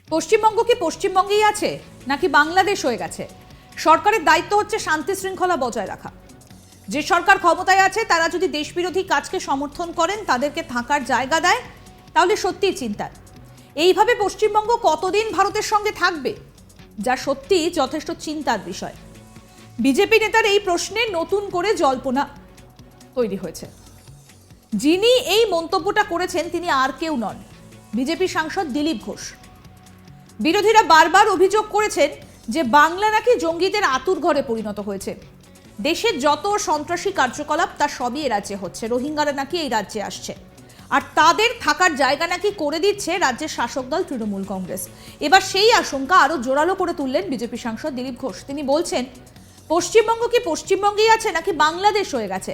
পশ্চিমবঙ্গ কি পশ্চিমবঙ্গেই আছে নাকি বাংলাদেশ হয়ে গেছে? সরকারের দায়িত্ব হচ্ছে শান্তি শৃঙ্খলা বজায় রাখা। যে সরকার ক্ষমতায় আছে তারা যদি দেশবিরোধী কাজকে সমর্থন করেন, তাদেরকে থাকার জায়গা দেয়, তাহলে সত্যিই চিন্তার। এইভাবে পশ্চিমবঙ্গ কতদিন ভারতের সঙ্গে থাকবে, যা সত্যি যথেষ্ট চিন্তার বিষয়। বিজেপি নেতার এই প্রশ্নে নতুন করে জল্পনা তৈরি হয়েছে। যিনি এই মন্তব্যটা করেছেন তিনি আর কেউ নন, বিজেপি সাংসদ দিলীপ ঘোষ। বিরোধীরা বারবার অভিযোগ করেছেন যে বাংলা নাকি জঙ্গিদের আতুরঘরে পরিণত হয়েছে। দেশের যত সন্ত্রাসী কার্যকলাপ তা সবই এ রাজ্যে হচ্ছে। রোহিঙ্গারা নাকি এই রাজ্যে আসছে, আর তাদের থাকার জায়গা নাকি করে দিচ্ছে রাজ্যের শাসক দল তৃণমূল কংগ্রেস। এবার সেই আশঙ্কা আরো জোরালো করে তুললেন বিজেপি সাংসদ দিলীপ ঘোষ। তিনি বলছেন, পশ্চিমবঙ্গ কি পশ্চিমবঙ্গেই আছে নাকি বাংলাদেশ হয়ে গেছে?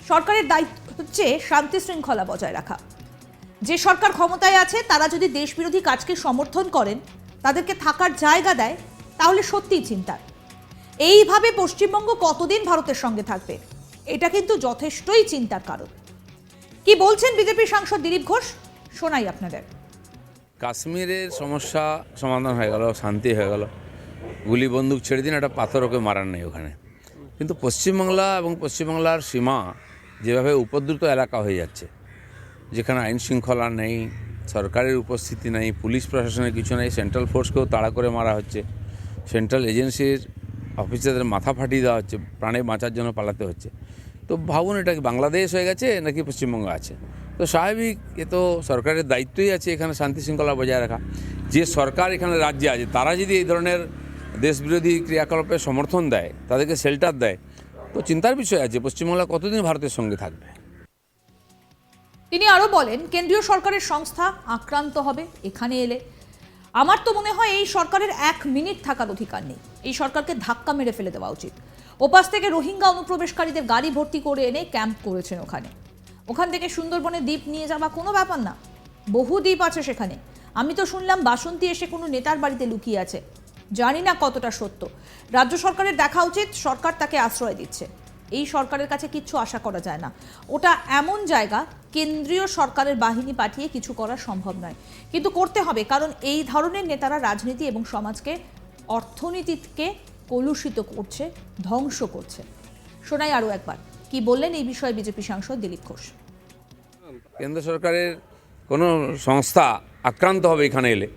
সরকারের দায়িত্ব হচ্ছে শান্তি শৃঙ্খলা বজায় রাখা। যে সরকার ক্ষমতায় আছে তারা যদি দেশবিরোধী কাজকে সমর্থন করেন, তাদেরকে থাকার জায়গা দেয়, তাহলে সত্যিই চিন্তার। এইভাবে পশ্চিমবঙ্গ কতদিন ভারতের সঙ্গে থাকবে, এটা কিন্তু যথেষ্টই চিন্তার কারণ। কি বলছেন বিজেপি সাংসদ দিলীপ ঘোষ, শোনাই আপনাদের। কাশ্মীরের সমস্যা সমাধান হয়ে গেল, শান্তি হয়ে গেল, গুলি বন্দুক ছেড়ে দিন, একটা পাথর ওকে মারার নেই ওখানে। কিন্তু পশ্চিমবাংলা এবং পশ্চিমবাংলার সীমা যেভাবে উপদ্রুত এলাকা হয়ে যাচ্ছে, যেখানে আইন শৃঙ্খলা নেই, সরকারের উপস্থিতি নেই, পুলিশ প্রশাসনের কিছু নেই, সেন্ট্রাল ফোর্সকেও তাড়া করে মারা হচ্ছে, সেন্ট্রাল এজেন্সির অফিসারদের মাথা ফাটিয়ে দেওয়া হচ্ছে, প্রাণে বাঁচার জন্য পালাতে হচ্ছে। তো ভাবুন, এটা কি বাংলাদেশ হয়ে গেছে নাকি পশ্চিমবঙ্গ আছে? তো স্বাভাবিক, এ তো সরকারের দায়িত্বই আছে এখানে শান্তি শৃঙ্খলা বজায় রাখা। যে সরকার এখানে রাজ্যে আছে তারা যদি এই ধরনের দেশবিরোধী ক্রিয়াকলাপে সমর্থন দেয়, তাদেরকে শেল্টার দেয়, তো চিন্তার বিষয় আছে পশ্চিমবাংলা কতদিন ভারতের সঙ্গে থাকবে। তিনি আরো বলেন, কেন্দ্রীয় সরকারের সংস্থা আক্রান্ত হবে এখানে এলে। আমার তো মনে হয় এই সরকারের 1 মিনিট থাকার অধিকার নেই। এই সরকারকে ধাক্কা মেরে ফেলে দেওয়া উচিত। ওপাশ থেকে রোহিঙ্গা অনুপ্রবেশকারীদের গাড়ি ভর্তি করে এনে ক্যাম্প করেছেন ওখান থেকে সুন্দরবনে দ্বীপ নিয়ে যাওয়া কোনো ব্যাপার না। বহু দ্বীপ আছে সেখানে। আমি তো শুনলাম বাসন্তী এসে কোনো নেতার বাড়িতে লুকিয়ে আছে। জানি না কতটা সত্য। রাজ্য সরকারের দেখা উচিত সরকার তাকে আশ্রয় দিচ্ছে। এই সরকারের কাছে কিচ্ছু আশা করা যায় না। ওটা এমন জায়গা, কেন্দ্রীয় সরকারের বাহিনী পাঠিয়ে কিছু করা সম্ভব নয়, কিন্তু করতে হবে, কারণ এই ধরনের নেতারা রাজনীতি এবং সমাজকে, অর্থনীতিকে কলুষিত করছে, ধ্বংস করছে। শোনাই আরও একবার কি বললেন এই বিষয়ে বিজেপি সাংসদ দিলীপ ঘোষ। কেন্দ্র সরকারের কোনো সংস্থা আক্রান্ত হবে এখানে এলে,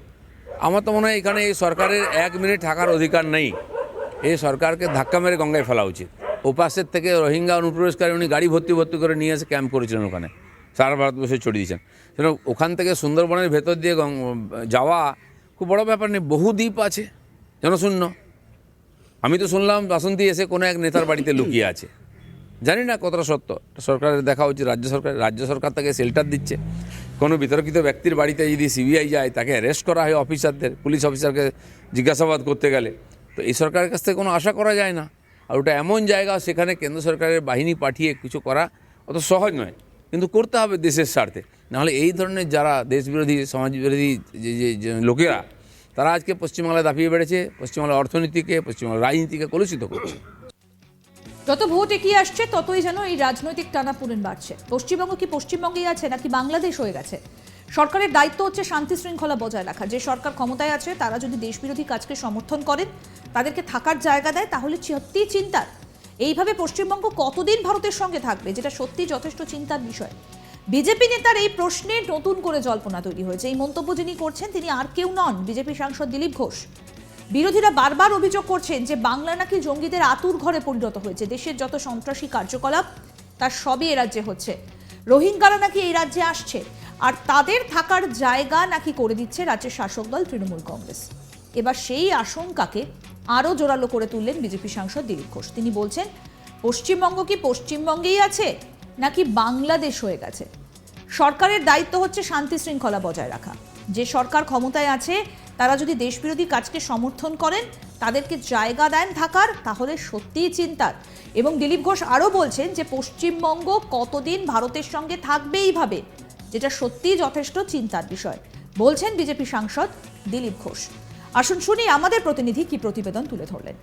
আমার তো মনে হয় এখানে এই সরকারের 1 মিনিট থাকার অধিকার নেই। এই সরকারকে ধাক্কা মেরে গঙ্গায় ফেলা উচিত। ওপাশের থেকে রোহিঙ্গা অনুপ্রবেশকারী উনি গাড়ি ভর্তি করে নিয়ে এসে ক্যাম্প করেছিলেন ওখানে, সারা ভারতবর্ষে ছড়িয়ে দিয়েছেন। সেটা ওখান থেকে সুন্দরবনের ভেতর দিয়ে যাওয়া খুব বড় ব্যাপার নেই। বহু দ্বীপ আছে জনশূন্য। আমি তো শুনলাম বাসন্তী এসে কোনো এক নেতার বাড়িতে লুকিয়ে আছে। জানি না কতটা সত্য। সরকারের দেখা উচিত, রাজ্য সরকার তাকে শেল্টার দিচ্ছে। কোনো বিতর্কিত ব্যক্তির বাড়িতে যদি সিবিআই যায়, তাকে অ্যারেস্ট করা হয়, অফিসারদের, পুলিশ অফিসারকে জিজ্ঞাসাবাদ করতে গেলে, তো এই সরকারের কাছ থেকে কোনো আশা করা যায় না। আর ওটা এমন জায়গা, সেখানে কেন্দ্র সরকারের বাহিনী পাঠিয়ে কিছু করা অত সহজ নয়, কিন্তু করতে হবে দেশের স্বার্থে। নাহলে এই ধরনের যারা দেশবিরোধী, সমাজবিরোধী যে লোকেরা, তারা আজকে পশ্চিমবাংলায় দাপিয়ে বেড়েছে, পশ্চিমবাংলার অর্থনীতিকে, পশ্চিমবাংলার রাজনীতিকে কলুষিত করছে। যত ভোট এগিয়ে আসছে ততই যেন এই রাজনৈতিক টানাপোড়েন বাড়ছে। পশ্চিমবঙ্গ কি পশ্চিমবঙ্গেই আছে নাকি বাংলাদেশ হয়ে গেছে? সরকারের দায়িত্ব হচ্ছে শান্তি শৃঙ্খলা বজায় রাখা। যে সরকার ক্ষমতায় আছে তারা যদি দেশবিরোধী কাজকে সমর্থন করেন, তাদেরকে থাকার জায়গা দেয়, তাহলে সত্যিই চিন্তার। এইভাবে পশ্চিমবঙ্গ কতদিন ভারতের সঙ্গে থাকবে, যেটা সত্যি যথেষ্ট চিন্তার বিষয়। বিজেপি নেতার এই প্রশ্নে নতুন করে জল্পনা তৈরি হয়েছে। এই মন্তব্য যিনি করছেন তিনি আর কেউ নন, বিজেপি সাংসদ দিলীপ ঘোষ। বিরোধীরা বারবার অভিযোগ করছেন যে বাংলা নাকি জঙ্গিদের আতুরঘরে পরিণত হয়েছে। দেশের যত সন্ত্রাসী কার্যকলাপ তার সবই এ রাজ্যে হচ্ছে। রোহিঙ্গারা নাকি এই রাজ্যে আসছে, আর তাদের থাকার জায়গা নাকি করে দিচ্ছে রাজ্যের শাসক দল তৃণমূল কংগ্রেস। এবার সেই আশঙ্কাকে আরও জোরালো করে তুললেন বিজেপি সাংসদ দিলীপ ঘোষ। তিনি বলছেন, পশ্চিমবঙ্গ কি পশ্চিমবঙ্গেই আছে নাকি বাংলাদেশ হয়ে গেছে? সরকারের দায়িত্ব হচ্ছে শান্তি শৃঙ্খলা বজায় রাখা। যে সরকার ক্ষমতায় আছে তারা যদি দেশবিরোধী কাজকে সমর্থন করেন, তাদেরকে জায়গা দেন থাকার, তাহলে সত্যিই চিন্তার। এবং দিলীপ ঘোষ আরও বলছেন যে পশ্চিমবঙ্গ কতদিন ভারতের সঙ্গে থাকবে এইভাবে, যেটা সত্যিই যথেষ্ট চিন্তার বিষয়, বলছেন বিজেপি সাংসদ দিলীপ ঘোষ। আসুন শুনি আমাদের প্রতিনিধি কি প্রতিবেদন তুলে ধরলেন।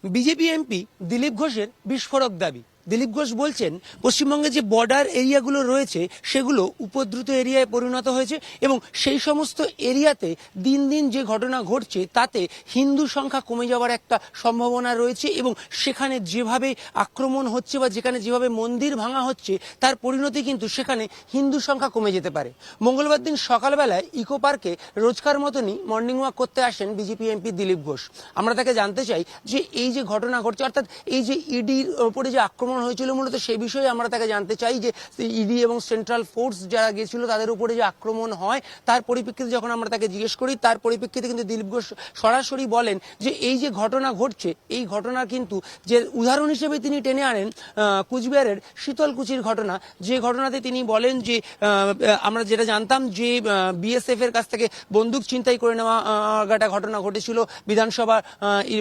বিজেপি এমপি দিলীপ ঘোষের বিস্ফোরক দাবি, দিলীপ ঘোষ বলছেন পশ্চিমবঙ্গে যে বর্ডার এরিয়াগুলো রয়েছে সেগুলো উপদ্রুত এরিয়ায় পরিণত হয়েছে এবং সেই সমস্ত এরিয়াতে দিন দিন যে ঘটনা ঘটছে তাতে হিন্দু সংখ্যা কমে যাওয়ার একটা সম্ভাবনা রয়েছে এবং সেখানে যেভাবে আক্রমণ হচ্ছে বা যেখানে যেভাবে মন্দির ভাঙা হচ্ছে তার পরিণতি কিন্তু সেখানে হিন্দু সংখ্যা কমে যেতে পারে। মঙ্গলবার দিন সকালবেলায় ইকো পার্কে রোজকার মতনই মর্নিং ওয়াক করতে আসেন বিজেপি এমপি দিলীপ ঘোষ। আমরা তাকে জানতে চাই যে এই যে ঘটনা ঘটছে অর্থাৎ এই যে ইডির উপরে যে আক্রমণ হয়েছিল মূলত সেই বিষয়ে আমরা তাকে জানতে চাই যে ইডি এবং সেন্ট্রাল ফোর্স যারা গিয়েছিল তাদের উপরে যে আক্রমণ হয় তার পরিপ্রেক্ষিতে যখন আমরা তাকে জিজ্ঞেস করি তার পরিপ্রেক্ষিতে কিন্তু দিলীপ ঘোষ সরাসরি বলেন যে এই যে ঘটনা ঘটছে এই ঘটনা কিন্তু যে উদাহরণ হিসেবে তিনি টেনে আনেন কুচবিহারের শীতলকুচির ঘটনা, যে ঘটনাতে তিনি বলেন যে আমরা যেটা জানতাম যে বিএসএফ এর কাছ থেকে বন্দুক ছিনতাই করে নেওয়া একটা ঘটনা ঘটেছিল বিধানসভা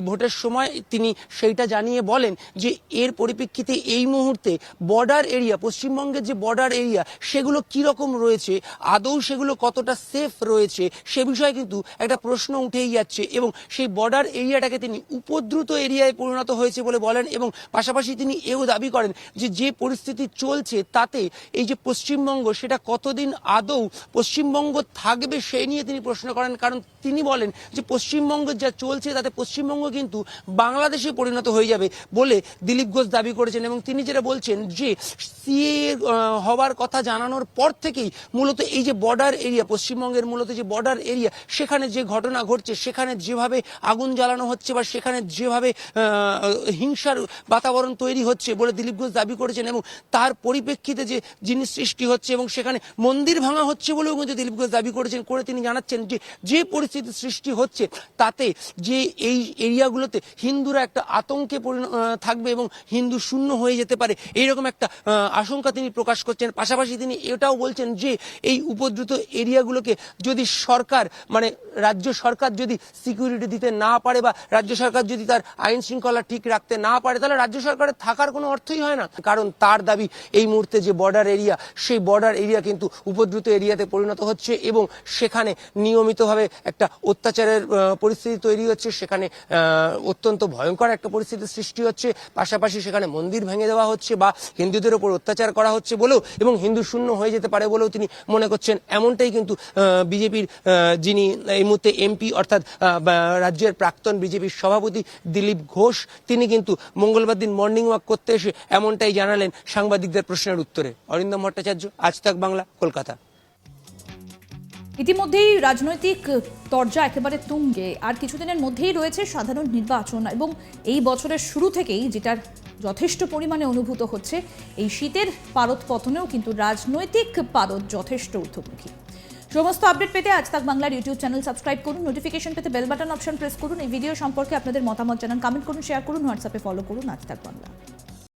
ভোটের সময়। তিনি সেইটা জানিয়ে বলেন যে এর পরিপ্রেক্ষিতে এই মুহূর্তে বর্ডার এরিয়া পশ্চিমবঙ্গের যে বর্ডার এরিয়া সেগুলো কিরকম রয়েছে, আদৌ সেগুলো কতটা সেফ রয়েছে সে বিষয়ে কিন্তু একটা প্রশ্ন উঠেই যাচ্ছে এবং সেই বর্ডার এরিয়াটাকে তিনি উপদ্রুত এরিয়ায় পরিণত হয়েছে বলে বলেন এবং পাশাপাশি তিনি এও দাবি করেন যে যে পরিস্থিতি চলছে তাতে এই যে পশ্চিমবঙ্গ সেটা কতদিন আদৌ পশ্চিমবঙ্গ থাকবে সেই নিয়ে তিনি প্রশ্ন করেন। কারণ তিনি বলেন যে পশ্চিমবঙ্গ যা চলছে তাতে পশ্চিমবঙ্গ কিন্তু বাংলাদেশে পরিণত হয়ে যাবে বলে দিলীপ ঘোষ দাবি করেছেন এবং তিনি যেটা বলছেন যে সিএ হওয়ার কথা জানানোর পর থেকেই মূলত এই যে বর্ডার এরিয়া পশ্চিমবঙ্গের মূলত যে বর্ডার এরিয়া সেখানে যে ঘটনা ঘটছে সেখানে যেভাবে আগুন জ্বালানো হচ্ছে বা সেখানে যেভাবে হিংসার বাতাবরণ তৈরি হচ্ছে বলে দিলীপ ঘোষ দাবি করেছেন এবং তার পরিপ্রেক্ষিতে যে জিনিস সৃষ্টি হচ্ছে এবং সেখানে মন্দির ভাঙা হচ্ছে বলেও কিন্তু দিলীপ ঘোষ দাবি করেছেন করে তিনি জানাচ্ছেন যে যে পরিস্থিতি সৃষ্টি হচ্ছে তাতে যে এই এরিয়াগুলোতে হিন্দুরা একটা আতঙ্কে থাকবে এবং হিন্দু শূন্য হয়ে যেতে পারে এইরকম একটা আশঙ্কা তিনি প্রকাশ করছেন। পাশাপাশি তিনি এটাও বলছেন যে এই উপদ্রুত এরিয়াগুলোকে যদি সরকার মানে রাজ্য সরকার যদি সিকিউরিটি দিতে না পারে বা রাজ্য সরকার যদি তার আইন শৃঙ্খলা ঠিক রাখতে না পারে তাহলে রাজ্য সরকারের থাকার কোনো অর্থই হয় না। কারণ তার দাবি এই মুহূর্তে যে বর্ডার এরিয়া সেই বর্ডার এরিয়া কিন্তু উপদ্রুত এরিয়াতে পরিণত হচ্ছে এবং সেখানে নিয়মিতভাবে একটা অত্যাচারের পরিস্থিতি তৈরি হচ্ছে, সেখানে অত্যন্ত ভয়ঙ্কর একটা পরিস্থিতির সৃষ্টি হচ্ছে, পাশাপাশি সেখানে মন্দির ভেঙে দেওয়া হচ্ছে বা হিন্দুদের উপর অত্যাচার করা হচ্ছে বলেও এবং হিন্দু শূন্য হয়ে যেতে পারে বলেও তিনি মনে করছেন। এমনটাই কিন্তু বিজেপির যিনি এই মুহূর্তে এমপি অর্থাৎ রাজ্যের প্রাক্তন বিজেপির সভাপতি দিলীপ ঘোষ তিনি কিন্তু মঙ্গলবার দিন মর্নিং ওয়াক করতে এসে এমনটাই জানালেন সাংবাদিকদের প্রশ্নের উত্তরে। অরিন্দম ভট্টাচার্য, আজ তাক বাংলা, কলকাতা। ইতিমধ্যেই রাজনৈতিক তরজা একেবারে তুঙ্গে, আর কিছুদিনের মধ্যেই রয়েছে সাধারণ নির্বাচন এবং এই বছরের শুরু থেকেই যেটার যথেষ্ট পরিমাণে অনুভূত হচ্ছে এই শীতের পারদ পতনেও কিন্তু রাজনৈতিক পারদ যথেষ্ট ঊর্ধ্বমুখী। সমস্ত আপডেট পেতে আজ তাক বাংলার ইউটিউব চ্যানেল সাবস্ক্রাইব করুন, নোটিফিকেশন পেতে বেল বাটন অপশন প্রেস করুন, এই ভিডিও সম্পর্কে আপনাদের মতামত জানান, কমেন্ট করুন, শেয়ার করুন, হোয়াটসঅ্যাপে ফলো করুন আজ তাক বাংলা।